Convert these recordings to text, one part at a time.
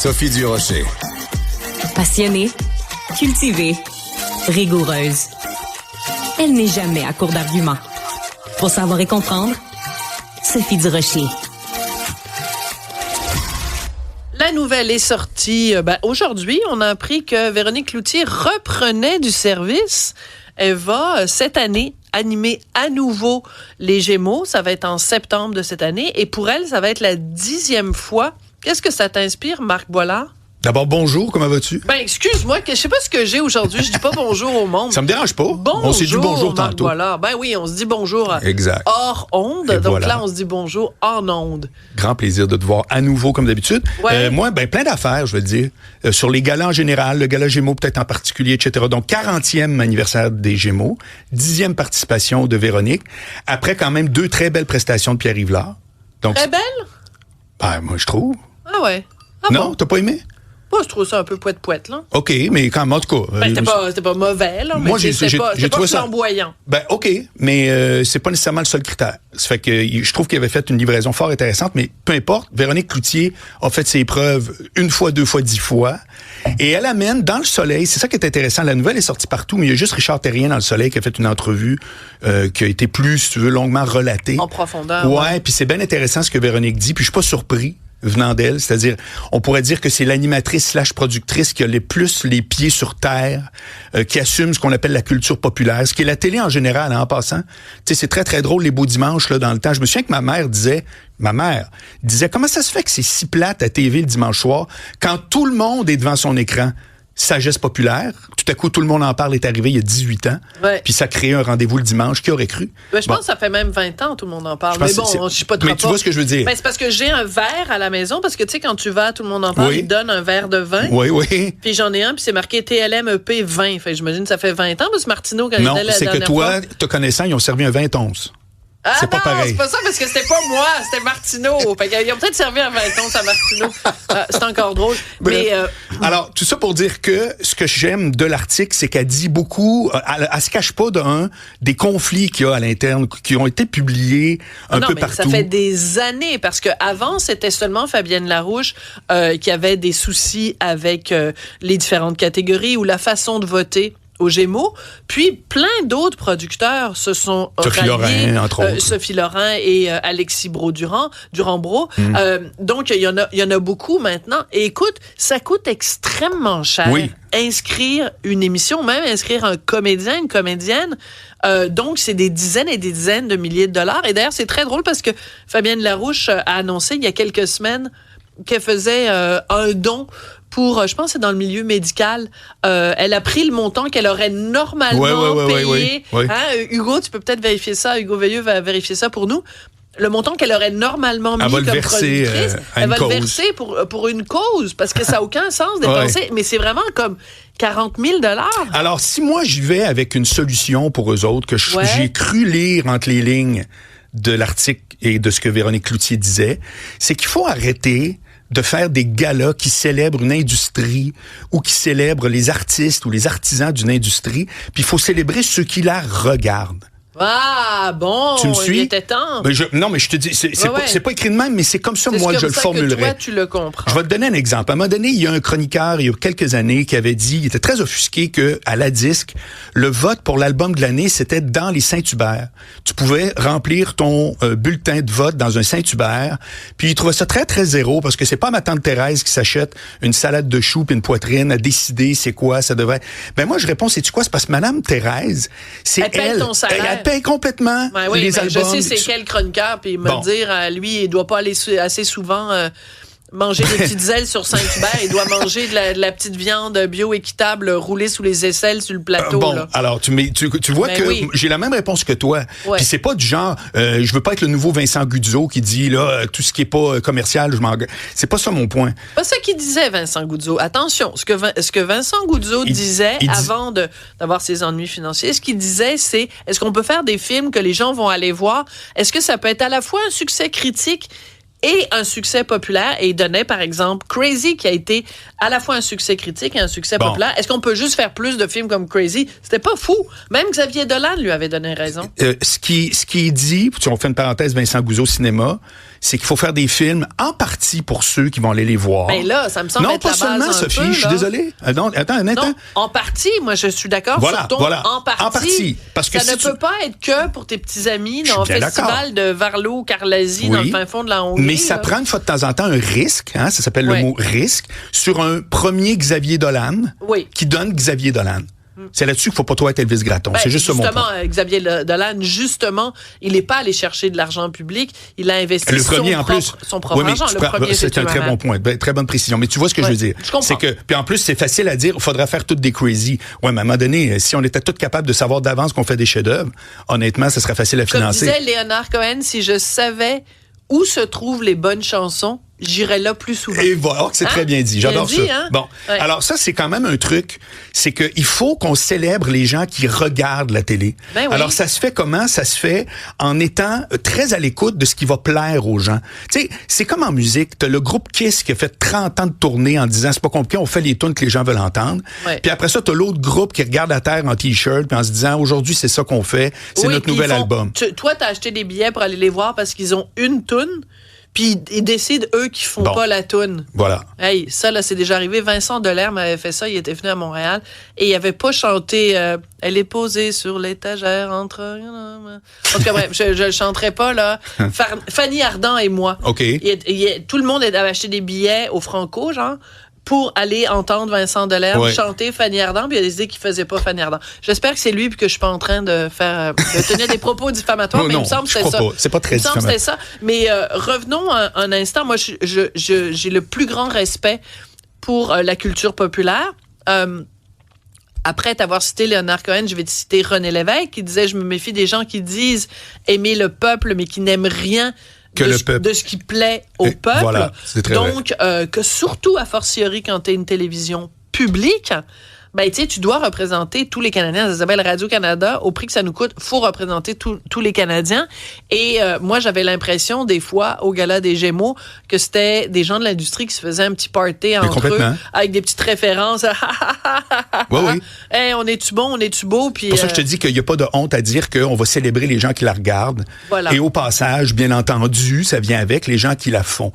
Sophie Durocher. Passionnée, cultivée, rigoureuse. Elle n'est jamais à court d'arguments. Pour savoir et comprendre, Sophie Durocher. La nouvelle est sortie. Aujourd'hui, on a appris que Véronique Cloutier reprenait du service. Elle va, cette année, animer à nouveau les Gémeaux. Ça va être en septembre de cette année. Et pour elle, ça va être la 10e fois. Qu'est-ce que ça t'inspire, Marc Boilard? D'abord, bonjour, comment vas-tu? Excuse-moi, je sais pas ce que j'ai aujourd'hui. Je dis pas bonjour au monde. Ça me dérange pas. Bonjour, on s'est dit bonjour Marc tantôt. Boilard. Oui, on se dit bonjour exact. hors onde. Et donc voilà. là, on se dit bonjour en onde. Grand plaisir de te voir à nouveau, comme d'habitude. Ouais. Moi, plein d'affaires, je veux dire. Sur les galas en général, le gala Gémeaux peut-être en particulier, etc. Donc, 40e anniversaire des Gémeaux, 10e participation de Véronique. Après, quand même, 2 très belles prestations de Pierre Yvelard. Donc, Très belle? moi, je trouve. Ah ouais. Ah non, bon? t'as pas aimé? Moi, je trouve ça un peu poète-poète, là. OK, mais quand même, en tout cas. C'était pas mauvais, là, mais moi, j'ai c'était pas trouvé ça flamboyant. OK, mais c'est pas nécessairement le seul critère. Ça fait que je trouve qu'il avait fait une livraison fort intéressante, mais peu importe, Véronique Cloutier a fait ses preuves 1 fois, 2 fois, 10 fois, et elle amène dans le Soleil, c'est ça qui est intéressant, la nouvelle est sortie partout, mais il y a juste Richard Terrien dans le Soleil qui a fait une entrevue qui a été plus, si tu veux, longuement relatée. En profondeur. Ouais, puis c'est bien intéressant ce que Véronique dit, puis je suis pas surpris venant d'elle, c'est-à-dire, on pourrait dire que c'est l'animatrice / productrice qui a plus les pieds sur terre, qui assume ce qu'on appelle la culture populaire, ce qui est la télé en général, en passant. Tu sais, c'est très, très drôle, les beaux dimanches, là, dans le temps. Je me souviens que ma mère disait, comment ça se fait que c'est si plate à TV le dimanche soir, quand tout le monde est devant son écran? Sagesse populaire. Tout à coup, tout le monde en parle est arrivé il y a 18 ans. Ouais. Puis ça crée un rendez-vous le dimanche. Qui aurait cru? Je pense que ça fait même 20 ans, tout le monde en parle. Mais bon, je suis pas de Mais tu vois ce que je veux dire? C'est parce que j'ai un verre à la maison, parce que tu sais, quand tu vas, tout le monde en parle, Oui. ils donnent un verre de vin. Oui. Puis j'en ai un, puis c'est marqué TLMEP 20. Fait que j'imagine que ça fait 20 ans, parce que Martineau, quand il Non, était là la c'est que dernière toi, fois... te connaissant, ils ont servi un 20 onces. Ah c'est pas non, pareil. c'est pas ça, parce que c'était pas moi, c'était Martineau. Fait qu'ils ont peut-être servi un 20 onces à Martineau. C'est encore drôle. Mais alors, tout ça pour dire que ce que j'aime de l'article, c'est qu'elle dit beaucoup, elle se cache pas des conflits qu'il y a à l'interne, qui ont été publiés un peu partout. Ça fait des années, parce que avant c'était seulement Fabienne Larouche qui avait des soucis avec les différentes catégories ou la façon de voter aux Gémeaux, puis plein d'autres producteurs se sont Sophie Lorrain, entre autres. Sophie Lorrain et Alexis Durand-Bro. Donc, il y en a beaucoup maintenant. Et écoute, ça coûte extrêmement cher. Oui. Inscrire une émission, même inscrire un comédien, une comédienne. Donc, c'est des dizaines et des dizaines de milliers de dollars. Et d'ailleurs, c'est très drôle parce que Fabienne Larouche a annoncé il y a quelques semaines qu'elle faisait un don pour, je pense que c'est dans le milieu médical. Elle a pris le montant qu'elle aurait normalement payé. Oui. Hein, Hugo, tu peux peut-être vérifier ça. Hugo Veilleux va vérifier ça pour nous. Le montant qu'elle aurait normalement mis comme verser, productrice, elle va le verser pour une cause, parce que ça n'a aucun sens de dépenser. Mais c'est vraiment comme 40 000 $. Alors, si moi, j'y vais avec une solution pour eux autres, que j'ai cru lire entre les lignes de l'article et de ce que Véronique Cloutier disait, c'est qu'il faut arrêter de faire des galas qui célèbrent une industrie ou qui célèbrent les artistes ou les artisans d'une industrie, puis il faut célébrer ceux qui la regardent. Ah, bon, tu me suis? Il était temps. Non, mais je te dis, c'est pas écrit de même, mais c'est comme ça, moi, je le formulerais. Que toi, tu le comprends. Je vais te donner un exemple. À un moment donné, il y a un chroniqueur, il y a quelques années, qui avait dit, il était très offusqué que, à la disque, le vote pour l'album de l'année, c'était dans les Saint-Hubert. Tu pouvais remplir ton bulletin de vote dans un Saint-Hubert, puis il trouvait ça très, très zéro, parce que c'est pas ma tante Thérèse qui s'achète une salade de choux puis une poitrine à décider c'est quoi, ça devrait... moi, je réponds, sais-tu quoi? C'est parce que Madame Thérèse, c'est elle. Elle paye ton salaire. Elle paye complètement les albums. Je sais c'est quel chroniqueur, puis me dire, lui, il doit pas aller assez souvent manger des petites ailes sur Saint-Hubert. Il doit manger de la petite viande bio-équitable roulée sous les aisselles sur le plateau. Là. Alors, tu vois que j'ai la même réponse que toi. Ouais. Puis c'est pas du genre, je veux pas être le nouveau Vincent Guzzo qui dit, là, tout ce qui est pas commercial, je m'en... C'est pas ça mon point. Pas ça qu'il disait, Vincent Guzzo. Attention, ce que Vincent Guzzo disait avant d'avoir ses ennuis financiers, ce qu'il disait, c'est, est-ce qu'on peut faire des films que les gens vont aller voir? Est-ce que ça peut être à la fois un succès critique et un succès populaire. Et il donnait, par exemple, Crazy, qui a été à la fois un succès critique et un succès populaire. Est-ce qu'on peut juste faire plus de films comme Crazy? C'était pas fou. Même Xavier Dolan lui avait donné raison. Ce qui est dit, si on fait une parenthèse, Vincent Gouzeau Cinéma, c'est qu'il faut faire des films en partie pour ceux qui vont aller les voir. Mais là, ça me semble être la base non, pas seulement, Sophie, je suis désolé. Non, attends un instant. Non, en partie, moi, je suis d'accord. Voilà. En partie. Parce que ça ne peut pas être que pour tes petits amis dans un festival de Varlo-Carlasie dans le fin fond de la Hongrie. Mais ça prend une fois de temps en temps un risque, ça s'appelle le mot risque, sur un premier Xavier Dolan qui donne Xavier Dolan. C'est là-dessus qu'il ne faut pas trop être Elvis Gratton. C'est juste mon point. Justement, Xavier Dolan, il n'est pas allé chercher de l'argent public. Il a investi son propre argent. C'est un très bon point. Très bonne précision. Mais tu vois ce que je veux dire. Je comprends. Puis en plus, c'est facile à dire, il faudrait faire toutes des crazy. Ouais, mais à un moment donné, si on était tous capables de savoir d'avance qu'on fait des chefs-d'œuvre, honnêtement, ça serait facile à financer. Comme disait Léonard Cohen, si je savais où se trouvent les bonnes chansons, j'irais là plus souvent. Et voilà, c'est très bien dit. J'adore ça. Hein? Bon, alors ça, c'est quand même un truc, c'est qu'il faut qu'on célèbre les gens qui regardent la télé. Ben oui. Alors, ça se fait comment? Ça se fait en étant très à l'écoute de ce qui va plaire aux gens. Tu sais, c'est comme en musique. T'as le groupe Kiss qui a fait 30 ans de tournée en disant, c'est pas compliqué, on fait les tunes que les gens veulent entendre. Ouais. Puis après ça, t'as l'autre groupe qui regarde la terre en T-shirt puis en se disant, aujourd'hui, c'est ça qu'on fait. C'est notre nouvel album. Toi, t'as acheté des billets pour aller les voir parce qu'ils ont une toune. Puis ils décident, eux, qu'ils font pas la toune. Voilà. Hey, ça, là, c'est déjà arrivé. Vincent Delerme m'avait fait ça. Il était venu à Montréal et il avait pas chanté Elle est posée sur l'étagère entre... En tout cas, bref, je le chanterai pas, là. Fanny Ardant et moi. OK. Tout le monde avait acheté des billets au Franco, genre, pour aller entendre Vincent Delerme chanter Fanny Ardant, puis il a décidé qu'il faisait pas Fanny Ardant. J'espère que c'est lui puis que je suis pas en train de tenir des propos diffamatoires, mais il me semble que c'est ça. C'est pas très diffamatoire. Il me semble que c'est ça. Mais revenons un instant. Moi, j'ai le plus grand respect pour la culture populaire. Après t'avoir cité Léonard Cohen, je vais te citer René Lévesque qui disait « Je me méfie des gens qui disent aimer le peuple, mais qui n'aiment rien de ce qui plaît au peuple. » Voilà, c'est très Donc, que surtout, a fortiori, quand tu es une télévision publique, ben, tu dois représenter tous les Canadiens. Ça s'appelle Radio-Canada. Au prix que ça nous coûte, faut représenter tous les Canadiens. Et moi, j'avais l'impression, des fois, au Gala des Gémeaux, que c'était des gens de l'industrie qui se faisaient un petit party entre eux, avec des petites références. Oui. Hey, on est-tu bon, on est-tu beau? Puis, pour ça, je te dis qu'il n'y a pas de honte à dire qu'on va célébrer les gens qui la regardent. Voilà. Et au passage, bien entendu, ça vient avec les gens qui la font.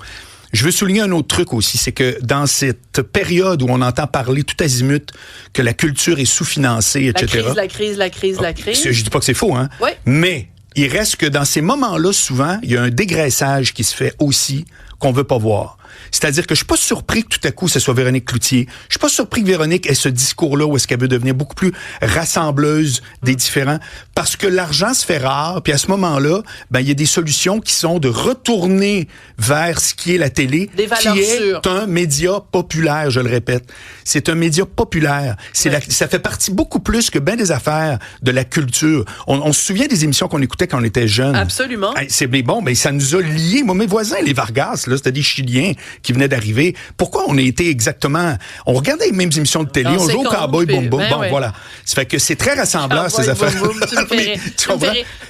Je veux souligner un autre truc aussi, c'est que dans cette période où on entend parler tout azimut que la culture est sous-financée, etc. La crise. Je dis pas que c'est faux, hein? Oui. Mais il reste que dans ces moments-là, souvent, il y a un dégraissage qui se fait aussi qu'on veut pas voir. C'est-à-dire que je suis pas surpris que tout à coup, ce soit Véronique Cloutier. Je suis pas surpris que Véronique ait ce discours-là où est-ce qu'elle veut devenir beaucoup plus rassembleuse des différents. Parce que l'argent se fait rare. Puis à ce moment-là, ben, il y a des solutions qui sont de retourner vers ce qui est la télé. Des valeurs qui est sûres. Un média populaire, je le répète. C'est un média populaire. Ça fait partie beaucoup plus que bien des affaires de la culture. On se souvient des émissions qu'on écoutait quand on était jeunes. Absolument. Ça nous a liés. Moi, mes voisins, les Vargas, là, c'était des Chiliens qui venaient d'arriver. Pourquoi on a été exactement... On regardait les mêmes émissions de télé, on jouait au Cowboy Boom Boom. Voilà. Ça fait que c'est très rassembleur, ces affaires.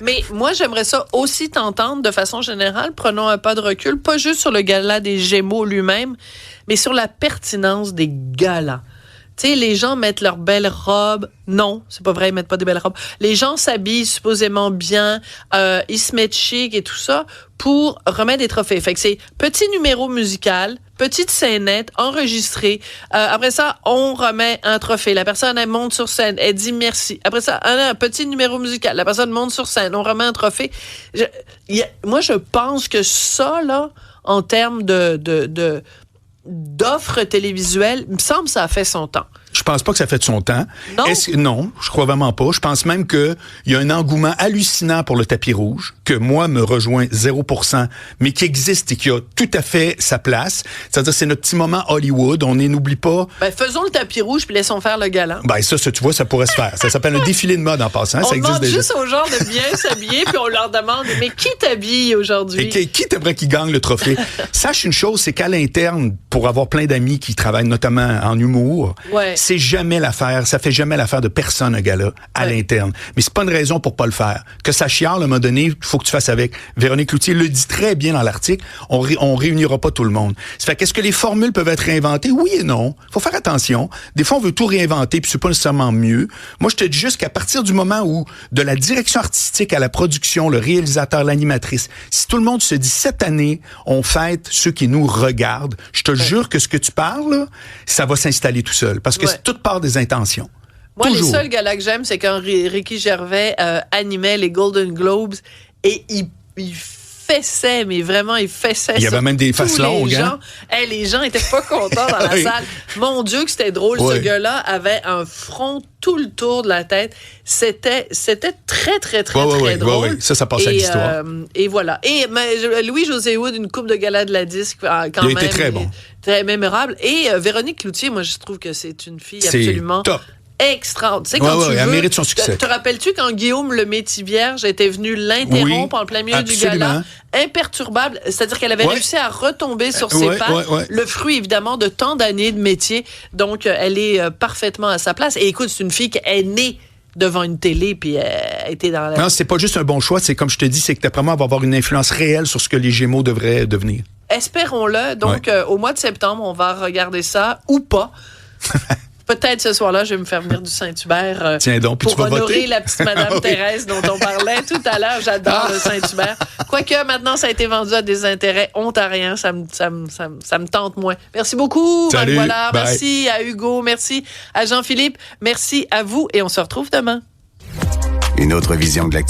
Mais moi, j'aimerais ça aussi t'entendre de façon générale. Prenons un pas de recul, pas juste sur le gala des Gémeaux lui-même, mais sur la pertinence des galas. Tu sais, les gens mettent leurs belles robes. Non, c'est pas vrai, ils mettent pas des belles robes. Les gens s'habillent supposément bien, ils se mettent chic et tout ça pour remettre des trophées. Fait que c'est petit numéro musical, petite scénette enregistrée. Après ça, on remet un trophée. La personne, elle monte sur scène, elle dit merci. Après ça, un petit numéro musical. La personne monte sur scène, on remet un trophée. Moi, je pense que ça, là, en termes d'offres télévisuelles, il me semble que ça a fait son temps. Je pense pas que ça fait de son temps. Non? Non, je crois vraiment pas. Je pense même qu'il y a un engouement hallucinant pour le tapis rouge, que moi me rejoint 0%, mais qui existe et qui a tout à fait sa place. C'est-à-dire, c'est notre petit moment Hollywood. On n'oublie pas. Ben, faisons le tapis rouge puis laissons faire le gala. Ben, ça, tu vois, ça pourrait se faire. Ça s'appelle un défilé de mode en passant. On ça existe demande déjà. juste aux gens de bien s'habiller puis on leur demande, mais qui t'habille aujourd'hui? Et qui t'aimerait qu'il gagne le trophée? Sache une chose, c'est qu'à l'interne, pour avoir plein d'amis qui travaillent notamment en humour, c'est jamais l'affaire, ça fait jamais l'affaire de personne, un gars-là, à l'interne. Mais c'est pas une raison pour pas le faire. Que ça chiale, à un moment donné, il faut que tu fasses avec. Véronique Cloutier le dit très bien dans l'article, on réunira pas tout le monde. Ça fait qu'est-ce que les formules peuvent être réinventées? Oui et non. Faut faire attention. Des fois, on veut tout réinventer, puis c'est pas nécessairement mieux. Moi, je te dis juste qu'à partir du moment où, de la direction artistique à la production, le réalisateur, l'animatrice, si tout le monde se dit, cette année, on fête ceux qui nous regardent, je te jure que ce que tu parles, là, ça va s'installer tout seul. Parce que c'est toute part des intentions. Moi, toujours. Les seuls galas que j'aime, c'est quand Ricky Gervais animait les Golden Globes et il fessait, mais vraiment, il fessait. Il y avait même des faces longues, hein? Les gens étaient pas contents dans la salle. Mon Dieu, que c'était drôle. Ce gars-là avait un front tout le tour de la tête. C'était très, très, très, très drôle. Oui. Ça passe à l'histoire. Et voilà. Et Louis-José Hood, une coupe de gala de la disque, quand même. Il a été très bon. Très mémorable. Et Véronique Cloutier, moi, je trouve que c'est une fille absolument... top. Extraordinaire. Elle mérite son succès. Te rappelles-tu quand Guillaume Lemaitre-Vierge était venu l'interrompre en plein milieu du gala? Imperturbable. C'est-à-dire qu'elle avait réussi à retomber sur ses pattes. Le fruit, évidemment, de tant d'années de métier. Donc, elle est parfaitement à sa place. Et écoute, c'est une fille qui est née devant une télé, puis elle était dans la... Non, c'est pas juste un bon choix. C'est comme je te dis, c'est que d'après moi, elle va avoir une influence réelle sur ce que les Gémeaux devraient devenir. Espérons-le. Donc, au mois de septembre, on va regarder ça ou pas. Peut-être ce soir-là, je vais me faire venir du Saint-Hubert Tiens donc, puis pour tu vas honorer voter? La petite Madame Thérèse dont on parlait tout à l'heure. J'adore le Saint-Hubert. Quoique maintenant, ça a été vendu à des intérêts ontariens. Ça me tente moins. Merci beaucoup, Marc Boilard. Merci à Hugo. Merci à Jean-Philippe. Merci à vous et on se retrouve demain. Une autre vision de l'actualité.